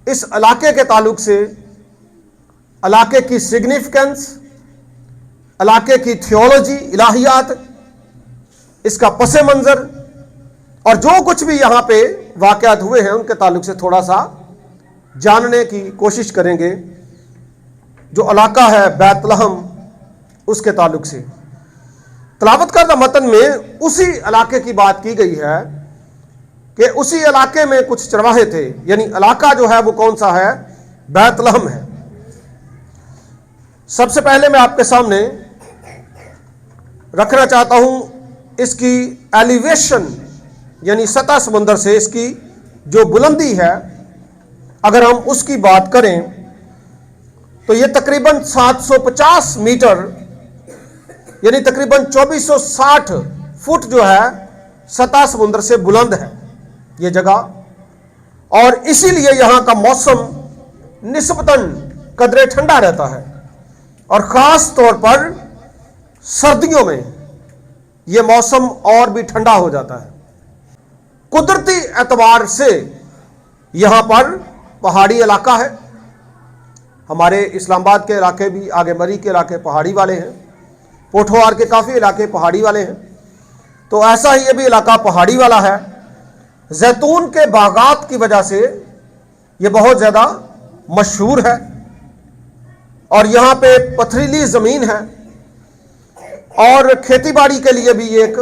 اس علاقے کے تعلق سے علاقے کی سگنیفیکنس، علاقے کی تھیولوجی، الہیات، اس کا پس منظر اور جو کچھ بھی یہاں پہ واقعات ہوئے ہیں ان کے تعلق سے تھوڑا سا جاننے کی کوشش کریں گے۔ جو علاقہ ہے بیت لحم، اس کے تعلق سے تلاوت کردہ متن میں اسی علاقے کی بات کی گئی ہے کہ اسی علاقے میں کچھ چرواہے تھے، یعنی علاقہ جو ہے وہ کون سا ہے؟ بیت لحم ہے۔ سب سے پہلے میں آپ کے سامنے رکھنا چاہتا ہوں اس کی ایلیویشن، یعنی سطح سمندر سے اس کی جو بلندی ہے، اگر ہم اس کی بات کریں تو یہ تقریباً 750 میٹر یعنی تقریباً 2460 فٹ جو ہے سطح سمندر سے بلند ہے یہ جگہ، اور اسی لیے یہاں کا موسم نسبتاً قدرے ٹھنڈا رہتا ہے، اور خاص طور پر سردیوں میں یہ موسم اور بھی ٹھنڈا ہو جاتا ہے۔ قدرتی اعتبار سے یہاں پر پہاڑی علاقہ ہے۔ ہمارے اسلام آباد کے علاقے بھی، آگے مری کے علاقے پہاڑی والے ہیں، پوٹھوہار کے کافی علاقے پہاڑی والے ہیں، تو ایسا ہی یہ بھی علاقہ پہاڑی والا ہے۔ زیتون کے باغات کی وجہ سے یہ بہت زیادہ مشہور ہے، اور یہاں پہ پتھریلی زمین ہے، اور کھیتی باڑی کے لیے بھی ایک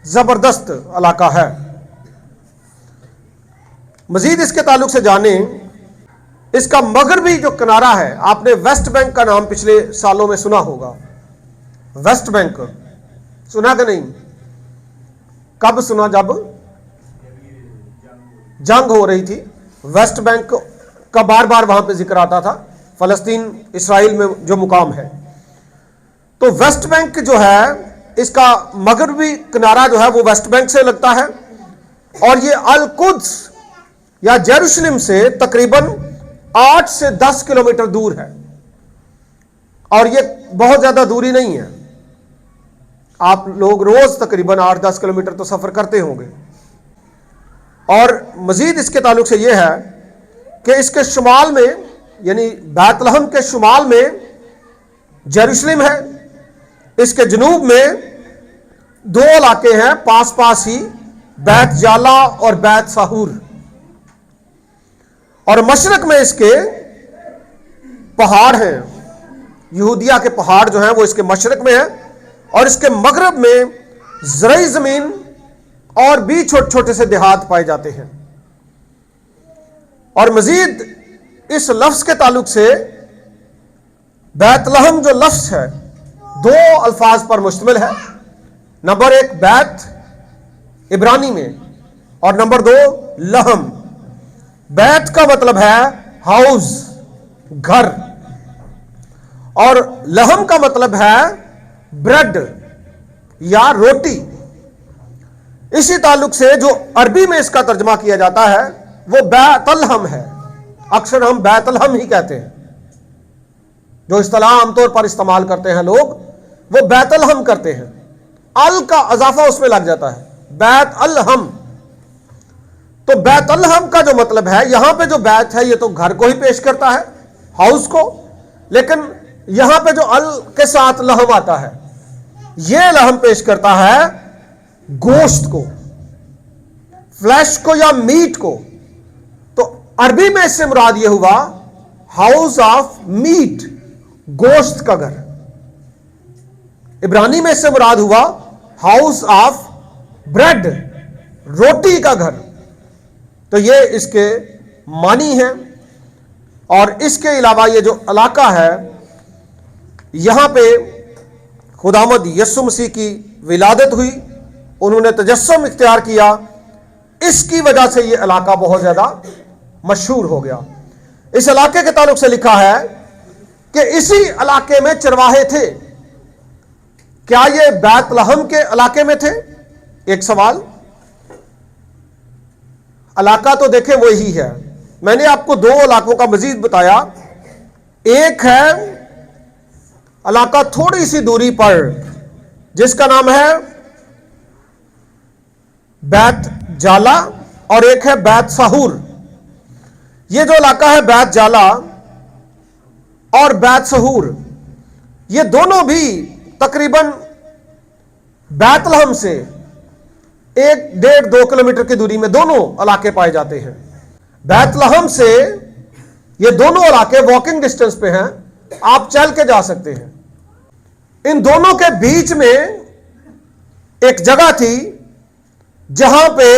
زبردست علاقہ ہے۔ مزید اس کے تعلق سے جانیں، اس کا مغربی جو کنارہ ہے، آپ نے ویسٹ بینک کا نام پچھلے سالوں میں سنا ہوگا۔ ویسٹ بینک سنا کہ نہیں؟ کب سنا؟ جب جنگ ہو رہی تھی، ویسٹ بینک کا بار بار وہاں پہ ذکر آتا تھا، فلسطین اسرائیل میں جو مقام ہے۔ تو ویسٹ بینک جو ہے، اس کا مغربی کنارہ جو ہے وہ ویسٹ بینک سے لگتا ہے، اور یہ القدس یا یروشلم سے تقریباً 8 سے 10 کلومیٹر دور ہے، اور یہ بہت زیادہ دوری نہیں ہے۔ آپ لوگ روز تقریباً 8-10 کلومیٹر تو سفر کرتے ہوں گے۔ اور مزید اس کے تعلق سے یہ ہے کہ اس کے شمال میں، یعنی بیت لحم کے شمال میں یروشلم ہے، اس کے جنوب میں 2 علاقے ہیں پاس پاس ہی، بیت جالا اور بیت ساہور، اور مشرق میں اس کے پہاڑ ہیں، یہودیہ کے پہاڑ جو ہیں وہ اس کے مشرق میں ہیں، اور اس کے مغرب میں زرعی زمین اور بھی چھوٹے چھوٹے سے دیہات پائے جاتے ہیں۔ اور مزید اس لفظ کے تعلق سے بیت لحم جو لفظ ہے 2 الفاظ پر مشتمل ہے۔ نمبر 1 بیت عبرانی میں، اور نمبر 2 لحم۔ بیت کا مطلب ہے ہاؤس، گھر، اور لحم کا مطلب ہے بریڈ یا روٹی۔ اسی تعلق سے جو عربی میں اس کا ترجمہ کیا جاتا ہے وہ بیت الحم ہے، اکثر ہم بیت الحم ہی کہتے ہیں، جو اصطلاح عام طور پر استعمال کرتے ہیں لوگ وہ بیت الحم کرتے ہیں، ال کا اضافہ اس میں لگ جاتا ہے، بیت الحم۔ تو بیت الحم کا جو مطلب ہے، یہاں پہ جو بیت ہے یہ تو گھر کو ہی پیش کرتا ہے، ہاؤس کو، لیکن یہاں پہ جو ال کے ساتھ لحم آتا ہے، یہ لحم پیش کرتا ہے گوشت کو، فلیش کو یا میٹ کو۔ تو عربی میں اس سے مراد یہ ہوا ہاؤس آف میٹ، گوشت کا گھر۔ عبرانی میں اس سے مراد ہوا ہاؤس آف بریڈ، روٹی کا گھر۔ تو یہ اس کے معنی ہیں۔ اور اس کے علاوہ یہ جو علاقہ ہے، یہاں پہ خداوند یسوع مسیح کی ولادت ہوئی، انہوں نے تجسم اختیار کیا، اس کی وجہ سے یہ علاقہ بہت زیادہ مشہور ہو گیا۔ اس علاقے کے تعلق سے لکھا ہے کہ اسی علاقے میں چرواہے تھے۔ کیا یہ بیت لحم کے علاقے میں تھے؟ ایک سوال۔ علاقہ تو دیکھیں وہی ہے، میں نے آپ کو 2 علاقوں کا مزید بتایا۔ ایک ہے علاقہ تھوڑی سی دوری پر جس کا نام ہے بیت جالا، اور ایک ہے بیت ساہور۔ یہ جو علاقہ ہے بیت جالا اور بیت سہور، یہ دونوں بھی تقریباً بیت لحم سے 1-1.5-2 کلومیٹر کی دوری میں دونوں علاقے پائے جاتے ہیں۔ بیت لحم سے یہ دونوں علاقے واکنگ ڈسٹنس پہ ہیں، آپ چل کے جا سکتے ہیں۔ ان دونوں کے بیچ میں ایک جگہ تھی جہاں پہ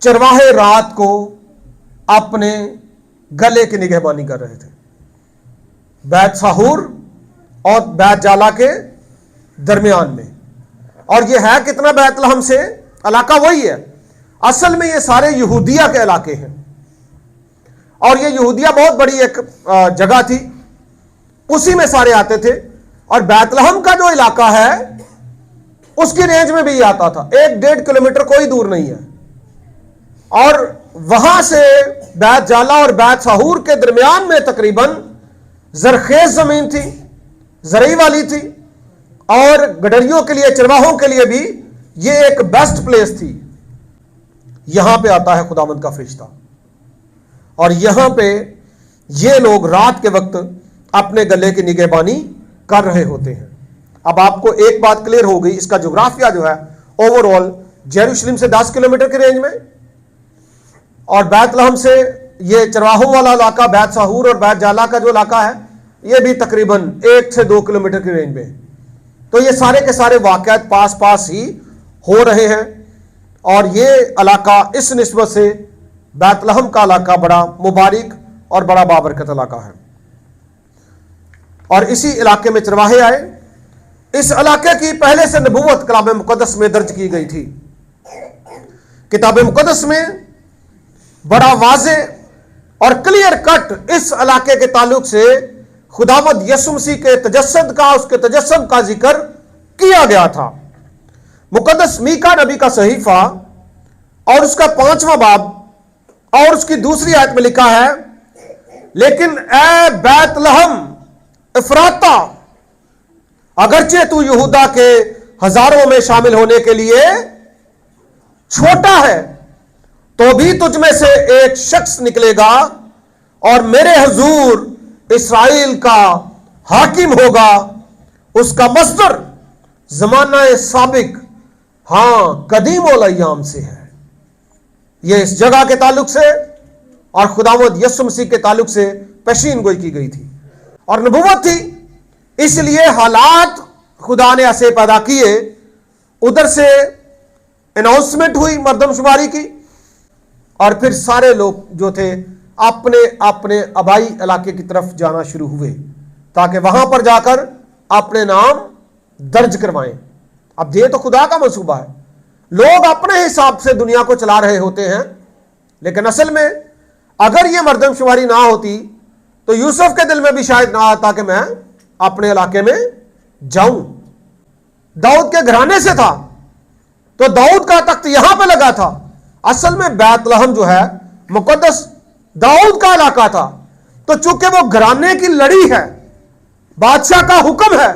چرواہے رات کو اپنے گلے کی نگہبانی کر رہے تھے، بیت سہور اور بیت جالا کے درمیان میں۔ اور یہ ہے کتنا بیت لحم سے؟ علاقہ وہی ہے، اصل میں یہ سارے یہودیہ کے علاقے ہیں، اور یہ یہودیہ بہت بڑی ایک جگہ تھی، اسی میں سارے آتے تھے۔ اور بیت لحم کا جو علاقہ ہے اس کی رینج میں بھی یہ آتا تھا، 1-1.5 کلومیٹر کوئی دور نہیں ہے۔ اور وہاں سے بیت جالا اور بیت سہور کے درمیان میں تقریباً زرخیز زمین تھی، زرعی والی تھی، اور گڈریوں کے لیے، چرواہوں کے لیے بھی یہ ایک بیسٹ پلیس تھی۔ یہاں پہ آتا ہے خداوند کا فرشتہ، اور یہاں پہ یہ لوگ رات کے وقت اپنے گلے کی نگہبانی کر رہے ہوتے ہیں۔ اب آپ کو ایک بات کلیئر ہو گئی، اس کا جغرافیہ جو ہے اوور آل یروشلم سے 10 کلومیٹر کی رینج میں، اور بیت لحم سے یہ چرواہوں والا علاقہ بیت سہور اور بیت جالا کا جو علاقہ ہے یہ بھی تقریباً 1 سے 2 کلومیٹر کی رینج میں۔ تو یہ سارے کے سارے واقعات پاس پاس ہی ہو رہے ہیں، اور یہ علاقہ اس نسبت سے بیت لحم کا علاقہ بڑا مبارک اور بڑا بابرکت علاقہ ہے۔ اور اسی علاقے میں چرواہے آئے۔ اس علاقے کی پہلے سے نبوت کتاب مقدس میں درج کی گئی تھی۔ کتاب مقدس میں بڑا واضح اور کلیئر کٹ اس علاقے کے تعلق سے خداوند یسوع مسیح کے تجسد کا، اس کے تجسم کا ذکر کیا گیا تھا۔ مقدس میکا نبی کا صحیفہ اور اس کا 5واں باب اور اس کی 2 آیت میں لکھا ہے، لیکن اے بیت لحم افراطہ، اگرچہ تو یہودا کے ہزاروں میں شامل ہونے کے لیے چھوٹا ہے، تو بھی تجھ میں سے ایک شخص نکلے گا اور میرے حضور اسرائیل کا حاکم ہوگا۔ اس کا مصدر زمانہ سابق، ہاں قدیم الایام سے ہے۔ یہ اس جگہ کے تعلق سے اور خداوند یسوع مسیح کے تعلق سے پیشین گوئی کی گئی تھی اور نبوت تھی۔ اس لیے حالات خدا نے ایسے پیدا کیے، ادھر سے اناؤنسمنٹ ہوئی مردم شماری کی، اور پھر سارے لوگ جو تھے اپنے اپنے آبائی علاقے کی طرف جانا شروع ہوئے تاکہ وہاں پر جا کر اپنے نام درج کروائیں۔ اب یہ تو خدا کا منصوبہ ہے، لوگ اپنے حساب سے دنیا کو چلا رہے ہوتے ہیں، لیکن اصل میں اگر یہ مردم شماری نہ ہوتی تو یوسف کے دل میں بھی شاید نہ آتا کہ میں اپنے علاقے میں جاؤں۔ داؤد کے گھرانے سے تھا تو داؤد کا تخت یہاں پہ لگا تھا۔ اصل میں بیت لحم جو ہے مقدس داؤد کا علاقہ تھا، تو چونکہ وہ گھرانے کی لڑی ہے، بادشاہ کا حکم ہے،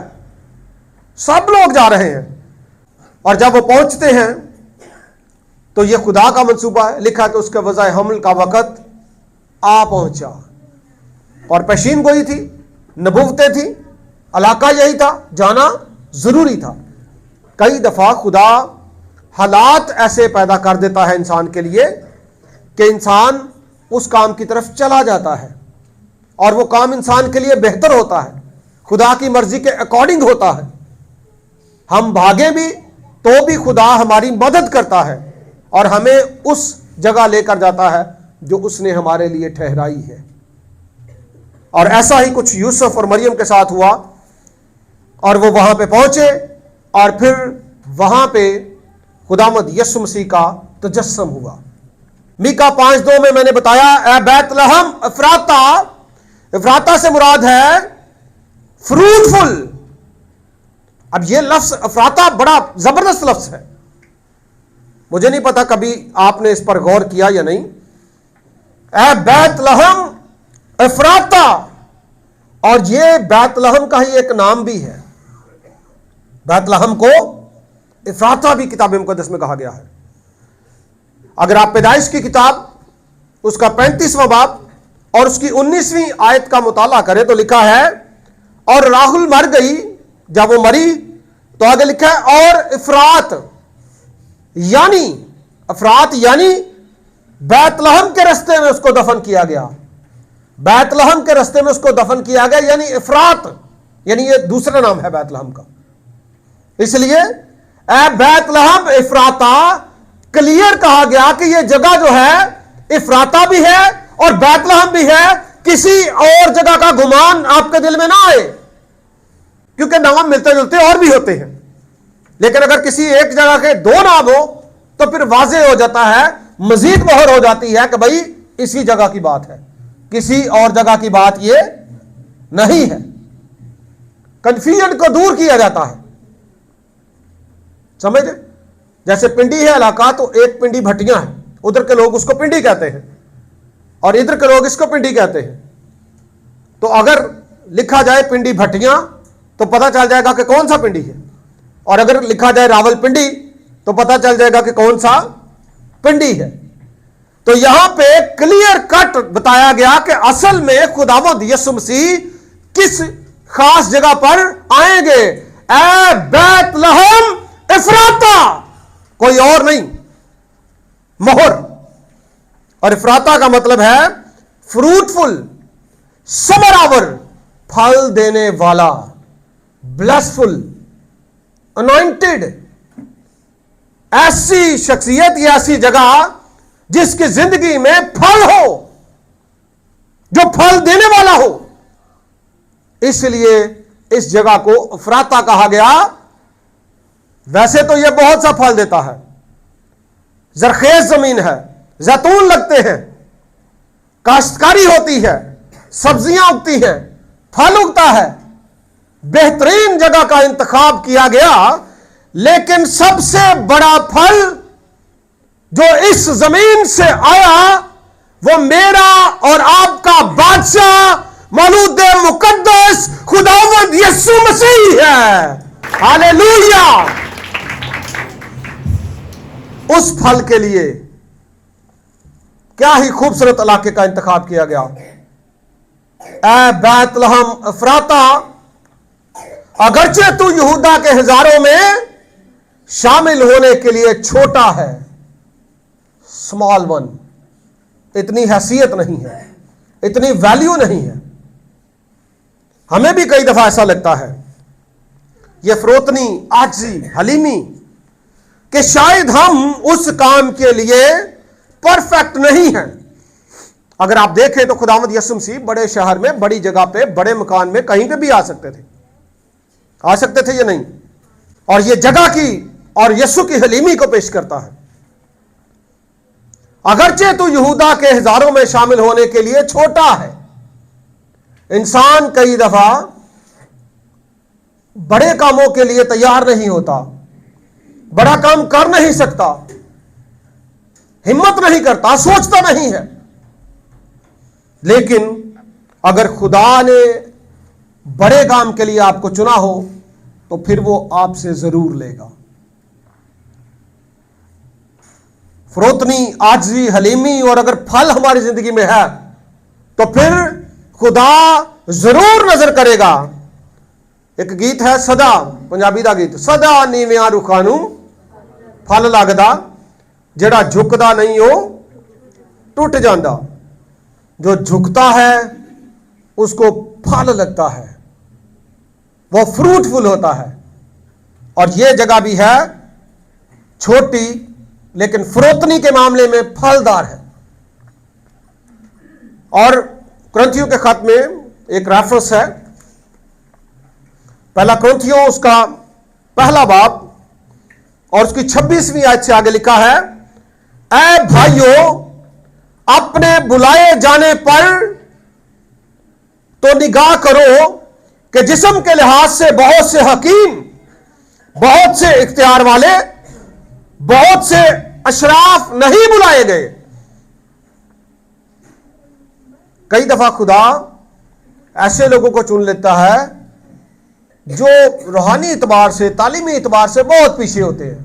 سب لوگ جا رہے ہیں، اور جب وہ پہنچتے ہیں تو یہ خدا کا منصوبہ ہے۔ لکھا کہ اس کے وضع حمل کا وقت آ پہنچا، اور پیشین گوئی تھی، نبوتیں تھی، علاقہ یہی تھا، جانا ضروری تھا۔ کئی دفعہ خدا حالات ایسے پیدا کر دیتا ہے انسان کے لیے کہ انسان اس کام کی طرف چلا جاتا ہے، اور وہ کام انسان کے لیے بہتر ہوتا ہے، خدا کی مرضی کے اکارڈنگ ہوتا ہے۔ ہم بھاگیں بھی تو بھی خدا ہماری مدد کرتا ہے اور ہمیں اس جگہ لے کر جاتا ہے جو اس نے ہمارے لیے ٹھہرائی ہے۔ اور ایسا ہی کچھ یوسف اور مریم کے ساتھ ہوا، اور وہ وہاں پہ پہنچے، اور پھر وہاں پہ خداوند یسوع مسیح کا تجسم ہوا۔ میکا 5:2 میں نے بتایا، اے بیت لحم افراطہ، افراطہ سے مراد ہے فروٹفل۔ اب یہ لفظ افراطہ بڑا زبردست لفظ ہے، مجھے نہیں پتا کبھی آپ نے اس پر غور کیا یا نہیں۔ اے بیت لحم افراطہ، اور یہ بیت لحم کا ہی ایک نام بھی ہے، بیت لحم کو افراطہ بھی کتاب مقدس میں کہا گیا ہے۔ اگر آپ پیدائش کی کتاب اس کا 35واں باب اور اس کی 19ویں آیت کا مطالعہ کریں تو لکھا ہے اور راہل مر گئی. جب وہ مری تو آگے لکھا ہے اور افرات یعنی بیت لحم کے رستے میں اس کو دفن کیا گیا. بیت لحم کے رستے میں اس کو دفن کیا گیا یعنی افرات، یعنی یہ دوسرا نام ہے بیت لحم کا. اس لیے اے بیت لحم افراتا، کلیئر کہا گیا کہ یہ جگہ جو ہے افراتا بھی ہے اور بیت لحم بھی ہے. کسی اور جگہ کا گمان آپ کے دل میں نہ آئے، کیونکہ نام ملتے جلتے اور بھی ہوتے ہیں. لیکن اگر کسی ایک جگہ کے دو نام ہو تو پھر واضح ہو جاتا ہے، مزید مہر ہو جاتی ہے کہ بھائی اسی جگہ کی بات ہے، کسی اور جگہ کی بات یہ نہیں ہے. کنفیوژن کو دور کیا جاتا ہے. سمجھے؟ جیسے پنڈی ہے علاقہ تو ایک پنڈی بھٹیاں ہے، ادھر کے لوگ اس کو پنڈی کہتے ہیں اور ادھر کے لوگ اس کو پنڈی کہتے ہیں. تو اگر لکھا جائے پنڈی بھٹیاں تو پتہ چل جائے گا کہ کون سا پنڈی ہے، اور اگر لکھا جائے راول پنڈی تو پتہ چل جائے گا کہ کون سا پنڈی ہے. تو یہاں پہ کلیئر کٹ بتایا گیا کہ اصل میں خداوند یسوع مسیح کس خاص جگہ پر آئیں گے. اے بیت لحم افراتا، کوئی اور نہیں، مہر. اور افراتا کا مطلب ہے فروٹفل، ثمرآور، پھل دینے والا، بلیسفل، انوائنٹڈ. ایسی شخصیت یا ایسی جگہ جس کی زندگی میں پھل ہو، جو پھل دینے والا ہو. اس لیے اس جگہ کو افراتا کہا گیا. ویسے تو یہ بہت سا پھل دیتا ہے، زرخیز زمین ہے، زیتون لگتے ہیں، کاشتکاری ہوتی ہے، سبزیاں اگتی ہیں، پھل اگتا ہے. بہترین جگہ کا انتخاب کیا گیا. لیکن سب سے بڑا پھل جو اس زمین سے آیا وہ میرا اور آپ کا بادشاہ مولود مقدس خداوند یسوع مسیح ہے. ہاللیلویا. اس پھل کے لیے کیا ہی خوبصورت علاقے کا انتخاب کیا گیا. اے بیت لحم افراتا، اگرچہ تو یہودا کے ہزاروں میں شامل ہونے کے لیے چھوٹا ہے، اسمال ون، اتنی حیثیت نہیں ہے، اتنی ویلیو نہیں ہے. ہمیں بھی کئی دفعہ ایسا لگتا ہے، یہ فروتنی، عاجزی، حلیمی، کہ شاید ہم اس کام کے لیے پرفیکٹ نہیں ہیں. اگر آپ دیکھیں تو خداوند یسوع مسیح بڑے شہر میں، بڑی جگہ پہ، بڑے مکان میں کہیں پہ بھی آ سکتے تھے. آ سکتے تھے یا نہیں؟ اور یہ جگہ کی اور یسوع کی حلیمی کو پیش کرتا ہے. اگرچہ تو یہودا کے ہزاروں میں شامل ہونے کے لیے چھوٹا ہے. انسان کئی دفعہ بڑے کاموں کے لیے تیار نہیں ہوتا، بڑا کام کر نہیں سکتا، ہمت نہیں کرتا، سوچتا نہیں ہے. لیکن اگر خدا نے بڑے کام کے لیے آپ کو چنا ہو تو پھر وہ آپ سے ضرور لے گا. فروتنی، عاجزی، حلیمی، اور اگر پھل ہماری زندگی میں ہے تو پھر خدا ضرور نظر کرے گا. ایک گیت ہے سدا، پنجابی دا گیت، سدا نیویاں رخاں نوں پھل لگدا، جڑا جھکدا نہیں ہو ٹوٹ جاندا. جو جھکتا ہے اس کو پھل لگتا ہے، وہ فروٹفل ہوتا ہے. اور یہ جگہ بھی ہے چھوٹی لیکن فروتنی کے معاملے میں پھلدار ہے. اور کرنتھیوں کے خط میں ایک ریفرنس ہے، پہلا کرنتھیوں اس کا پہلا باب اور اس کی 26ویں آیت سے آگے لکھا ہے، اے بھائیو، اپنے بلائے جانے پر تو نگاہ کرو کہ جسم کے لحاظ سے بہت سے حکیم، بہت سے اختیار والے، بہت سے اشراف نہیں بلائے گئے. کئی دفعہ خدا ایسے لوگوں کو چن لیتا ہے جو روحانی اعتبار سے، تعلیمی اعتبار سے بہت پیچھے ہوتے ہیں،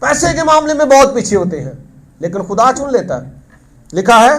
پیسے کے معاملے میں بہت پیچھے ہوتے ہیں، لیکن خدا چن لیتا ہے. لکھا ہے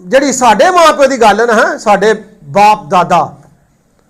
ਜਿਹੜੀ ਸਾਡੇ ਮਾਂ ਪਿਓ ਦੀ ਗੱਲ ਹੈ ਨਾ, ਸਾਡੇ ਬਾਪ ਦਾਦਾ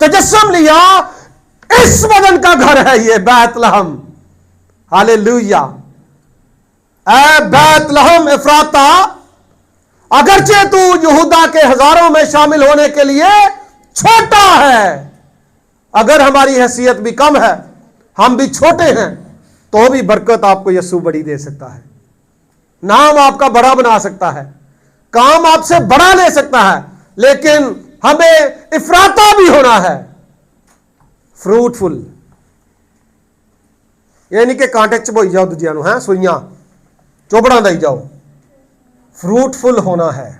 تجسم لیا، اس بدن کا گھر ہے یہ بیت لحم. ہاللیلویا. اے بیت لحم افراطہ، اگرچہ تو یہودا کے ہزاروں میں شامل ہونے کے لیے چھوٹا ہے، اگر ہماری حیثیت بھی کم ہے، ہم بھی چھوٹے ہیں، تو بھی برکت آپ کو یسوع بڑی دے سکتا ہے. نام آپ کا بڑا بنا سکتا ہے، کام آپ سے بڑا لے سکتا ہے، لیکن ہمیں افراطہ بھی ہونا ہے. فروٹفل، یہ نہیں کہ کانٹے چبوئی جاؤ دوجیاں نو، سوئیاں چوبڑاں دائی جاؤ. فروٹفل ہونا ہے.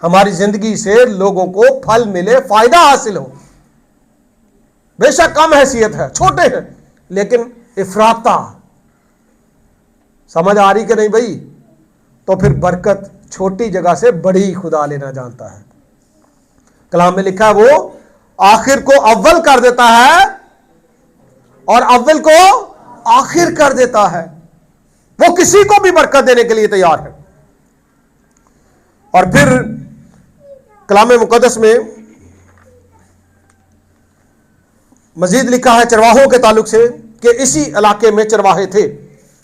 ہماری زندگی سے لوگوں کو پھل ملے، فائدہ حاصل ہو. بے شک کم حیثیت ہے، چھوٹے ہیں، لیکن افراطہ. سمجھ آ رہی کہ نہیں بھائی؟ تو پھر برکت چھوٹی جگہ سے بڑی خدا لینا جانتا ہے. کلام میں لکھا ہے وہ آخر کو اول کر دیتا ہے اور اول کو آخر کر دیتا ہے. وہ کسی کو بھی برکت دینے کے لیے تیار ہے. اور پھر کلام مقدس میں مزید لکھا ہے چرواہوں کے تعلق سے کہ اسی علاقے میں چرواہے تھے،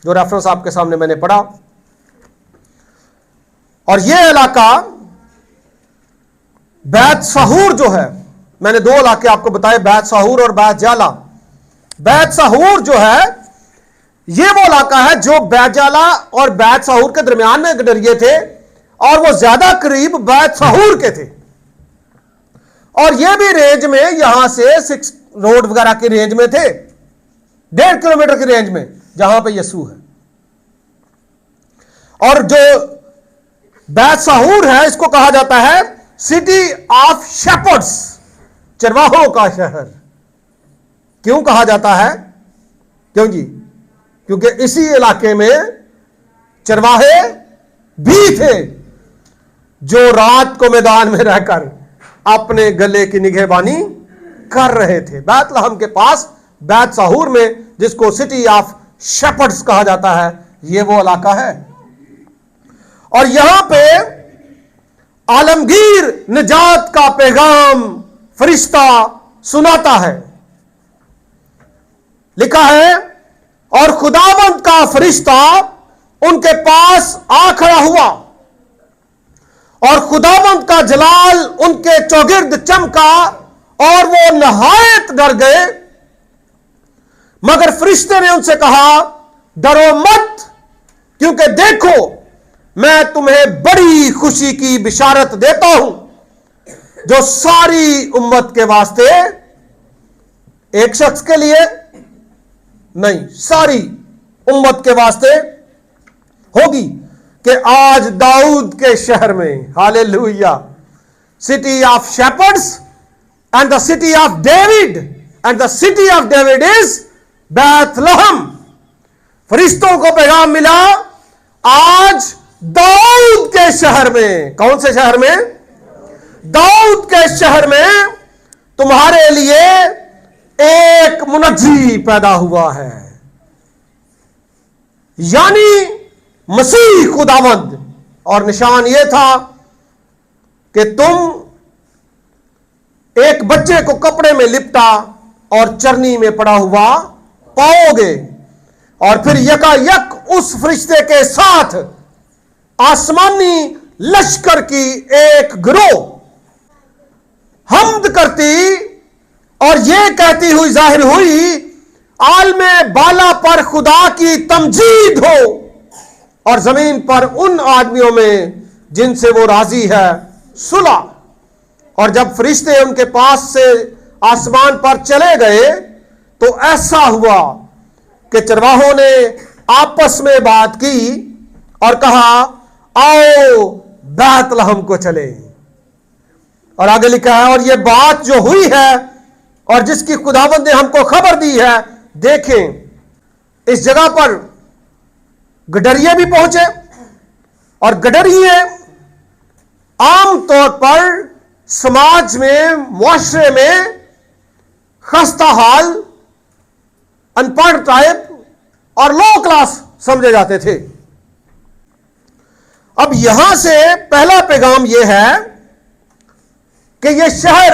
جو ریفرنس آپ کے سامنے میں نے پڑھا. اور یہ علاقہ بیت سحور جو ہے، میں نے 2 علاقے آپ کو بتائے، بیت سحور اور بیت جالا. بیت سحور جو ہے یہ وہ علاقہ ہے جو بیت جالا اور بیت سحور کے درمیان میں گڈریے تھے، اور وہ زیادہ قریب بیت سحور کے تھے. اور یہ بھی رینج میں یہاں سے 6 روڈ وغیرہ کی رینج میں تھے، 1.5 کلومیٹر کی رینج میں جہاں پہ یسوع ہے. اور جو بیت سحور ہے اس کو کہا جاتا ہے سٹی آف شیپرڈز، چرواہوں کا شہر. کیوں کہا جاتا ہے؟ کیوں جی؟ کیونکہ اسی علاقے میں چرواہے بھی تھے جو رات کو میدان میں رہ کر اپنے گلے کی نگہبانی کر رہے تھے. بیت لحم کے پاس بیت سحور میں، جس کو سٹی آف شیپرڈز کہا جاتا ہے، یہ وہ علاقہ ہے. اور یہاں پہ عالمگیر نجات کا پیغام فرشتہ سناتا ہے. لکھا ہے اور خداوند کا فرشتہ ان کے پاس آ کھڑا ہوا، اور خداوند کا جلال ان کے چوگرد چمکا، اور وہ نہایت ڈر گئے. مگر فرشتے نے ان سے کہا ڈرو مت، کیونکہ دیکھو میں تمہیں بڑی خوشی کی بشارت دیتا ہوں جو ساری امت کے واسطے، ایک شخص کے لیے نہیں، ساری امت کے واسطے ہوگی، کہ آج داؤد کے شہر میں، hallelujah, city of shepherds and the city of David, and the city of David is بیت لحم. فرشتوں کو پیغام ملا آج داؤد کے شہر میں. کون سے شہر میں؟ داؤد کے شہر میں تمہارے لیے ایک منجی پیدا ہوا ہے، یعنی مسیح خداوند. اور نشان یہ تھا کہ تم ایک بچے کو کپڑے میں لپٹا اور چرنی میں پڑا ہوا پاؤ گے. اور پھر یکا یک اس فرشتے کے ساتھ آسمانی لشکر کی ایک گروہ حمد کرتی اور یہ کہتی ہوئی ظاہر ہوئی عالم بالا پر خدا کی تمجید ہو، اور زمین پر ان آدمیوں میں جن سے وہ راضی ہے صلح. اور جب فرشتے ان کے پاس سے آسمان پر چلے گئے تو ایسا ہوا کہ چرواہوں نے آپس میں بات کی اور کہا آؤ بیت لحم کو چلے. اور آگے لکھا ہے اور یہ بات جو ہوئی ہے اور جس کی خداوند نے ہم کو خبر دی ہے، دیکھیں اس جگہ پر گڈریے بھی پہنچے. اور گڈریے عام طور پر سماج میں، معاشرے میں خستہ حال، ان پڑھ ٹائپ اور لو کلاس سمجھے جاتے تھے. اب یہاں سے پہلا پیغام یہ ہے کہ یہ شہر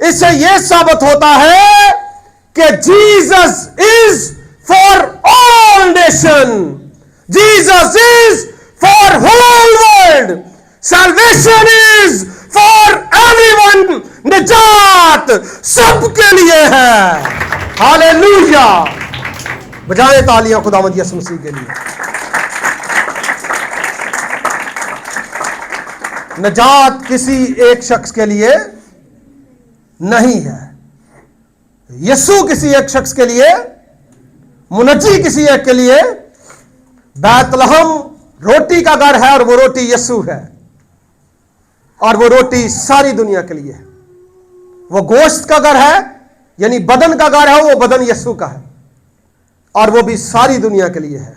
اس سے یہ ثابت ہوتا ہے کہ Jesus is for all nation, Jesus is for whole world, salvation is for every one, نجات سب کے لیے ہے. ہاللیلویا, بجائے تالیاں خداوند یسوع مسیح کے لیے. نجات کسی ایک شخص کے لیے نہیں ہے. یسوع کسی ایک شخص کے لیے, منجی کسی ایک کے لیے. بیت لحم روٹی کا گھر ہے اور وہ روٹی یسوع ہے, اور وہ روٹی ساری دنیا کے لیے ہے. وہ گوشت کا گھر ہے, یعنی بدن کا گھر ہے, وہ بدن یسوع کا ہے, اور وہ بھی ساری دنیا کے لیے ہے.